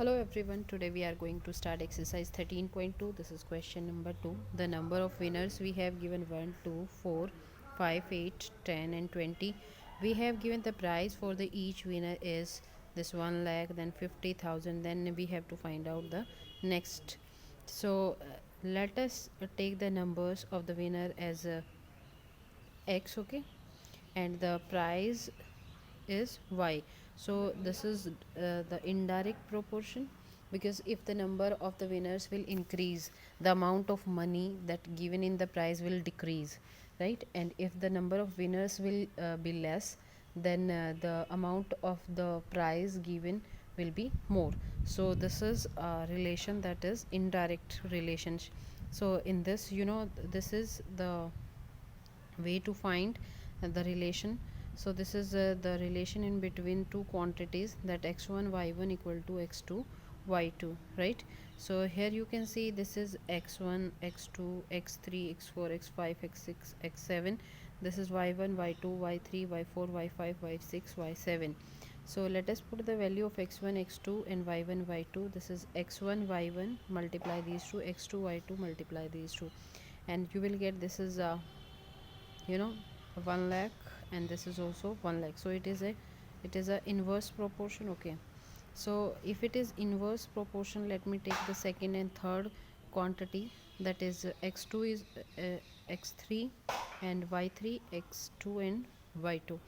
Hello everyone, today we are going to start exercise 13.2. This is question number 2. The number of winners we have given 1, 2, 4, 5, 8, 10 and 20. We have given the prize for the each winner is this 1 lakh, then 50,000, then we have to find out the next. So let us take the numbers of the winner as x, okay, and the prize is y. So this is the indirect proportion, because if the number of the winners will increase, the amount of money that given in the prize will decrease, right? And if the number of winners will be less, then the amount of the prize given will be more. So this is a relation that is indirect relationship. So in this, this is the way to find the relation. So this is the relation in between two quantities, that x1 y1 equal to x2 y2, right? So here you can see this is x1 x2 x3 x4 x5 x6 x7. This is y1 y2 y3 y4 y5 y6 y7. So let us put the value of x1 x2 and y1 y2. This is x1 y1, multiply these two, x2 y2, multiply these two, and you will get this is you know 1 lakh, and this is also 1 lakh. So it is a inverse proportion. Okay, so if it is inverse proportion, let me take the second and third quantity, that is x2 is x3 and y3 x2 and y2.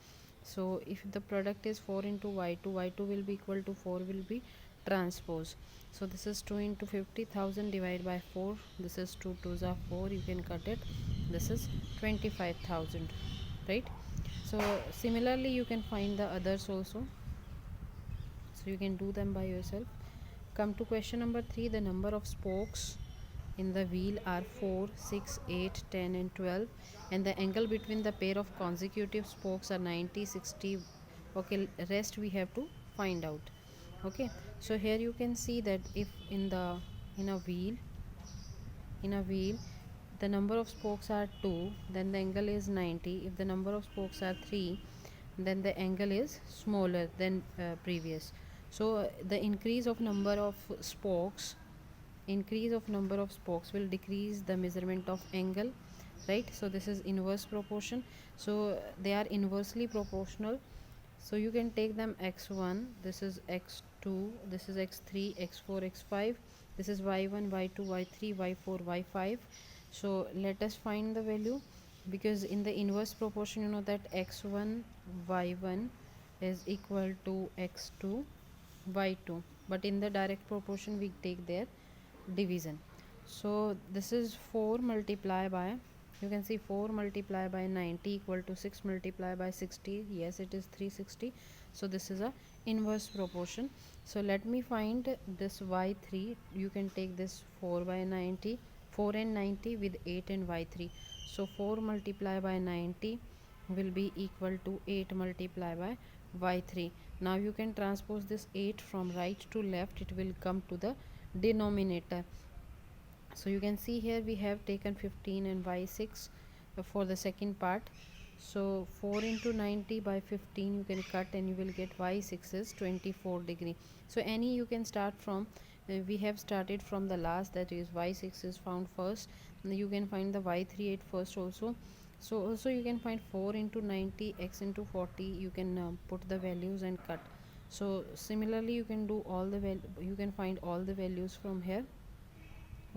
So if the product is 4 into y2, y2 will be equal to 4, will be transpose. So this is 2 into 50,000 divided by 4. This is 2 2s are 4, you can cut it. This is 25,000, right? So similarly you can find the others also, so you can do them by yourself. Come to question number 3. The number of spokes in the wheel are 4, 6, 8, 10 and 12, and the angle between the pair of consecutive spokes are 90, 60. Okay, rest we have to find out. Okay, so here you can see that if in a wheel the number of spokes are 2, then the angle is 90. If the number of spokes are 3, then the angle is smaller than previous. So the increase of number of spokes will decrease the measurement of angle, right? So this is inverse proportion. So they are inversely proportional. So you can take them x1, this is x2, this is x3 x4 x5, this is y1 y2 y3 y4 y5. So let us find the value, because in the inverse proportion you know that x1 y1 is equal to x2 y2, but in the direct proportion we take their division. So this is 4 multiply by, you can see 4 multiply by 90 equal to 6 multiply by 60. Yes, it is 360. So this is a inverse proportion. So let me find this y3. You can take this 4 by 90, 4 and 90 with 8 and y3. So 4 multiply by 90 will be equal to 8 multiply by y3. Now you can transpose this 8 from right to left, it will come to the denominator. So you can see here we have taken 15 and y6 for the second part. So 4 into 90 by 15 you can cut, and you will get y6 is 24 degree. So any you can start from, we have started from the last, that is y6 is found first. You can find the y3 at first also. So also you can find 4 into 90 x into 40, you can put the values and cut. So similarly you can do all the you can find all the values from here.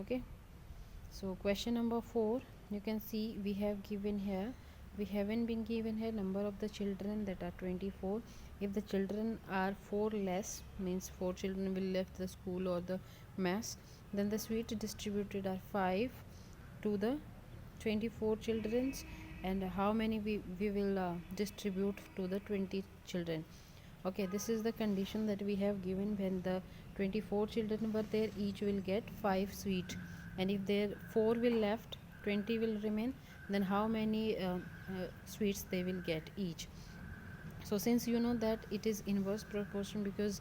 Okay, so question number 4, you can see we have given here, we haven't been given here number of the children, that are 24. If the children are 4 less, means 4 children will left the school or the mass, then the sweet distributed are 5 to the 24 childrens, and how many we will distribute to the 20 children. Okay, this is the condition that we have given. When the 24 children were there, each will get 5 sweet, and if there 4 will left, 20 will remain, then how many sweets they will get each. So since you know that it is inverse proportion, because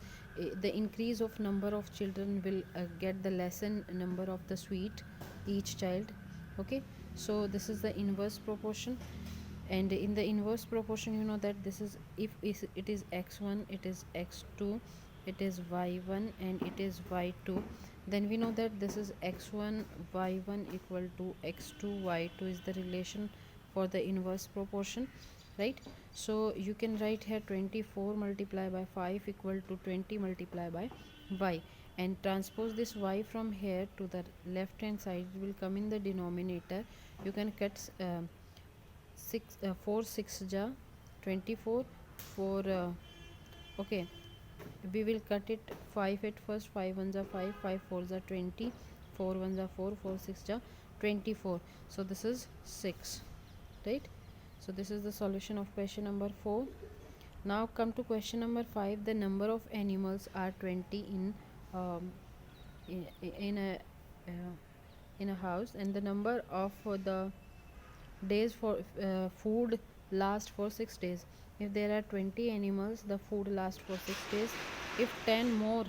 the increase of number of children will get the lessen number of the sweet each child. Okay, so this is the inverse proportion. And in the inverse proportion you know that this is, if it is x1, it is x2, it is y1 and it is y2, then we know that this is x1 y1 equal to x2 y2 is the relation for the inverse proportion, right? So you can write here 24 multiplied by 5 equal to 20 multiplied by y, and transpose this y from here to the left hand side, it will come in the denominator. You can cut 4 6 ja 24 for okay, we will cut it 5 at first. 5 1s are 5, 5 4s are 20, 4 1s are 4, 4 6 are 24. So this is 6, right? So this is the solution of question number 4. Now come to question number 5. The number of animals are 20 um, in a uh, in a house, and the number of the days for food last for 6 days. If there are 20 animals, the food lasts for 6 days. If 10 more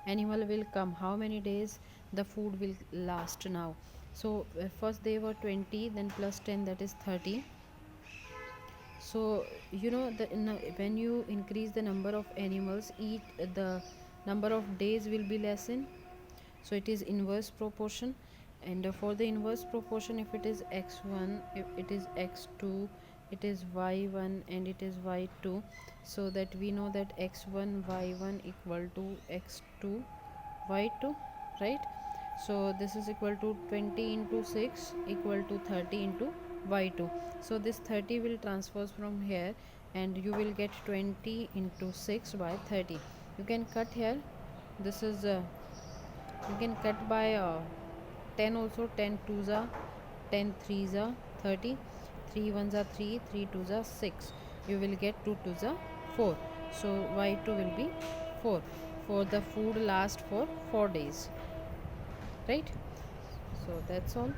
animal will come, how many days the food will last now? So first they were 20, then plus 10, that is 30. So you know that when you increase the number of animals, each the number of days will be lessen. So it is inverse proportion. And for the inverse proportion, if it is x1, if it is x2, it is y1 and it is y2, so that we know that x1 y1 equal to x2 y2, right? So this is equal to 20 into 6 equal to 30 into y2. So this 30 will transfers from here, and you will get 20 into 6 by 30. You can cut here. This is you can cut by 10 also. 10 2s are 10 3s are 30, 3 1s are 3, 3 2s are 6. You will get 2 2s are 4. So y2 will be 4 for the food last for 4 days, right? So that's all.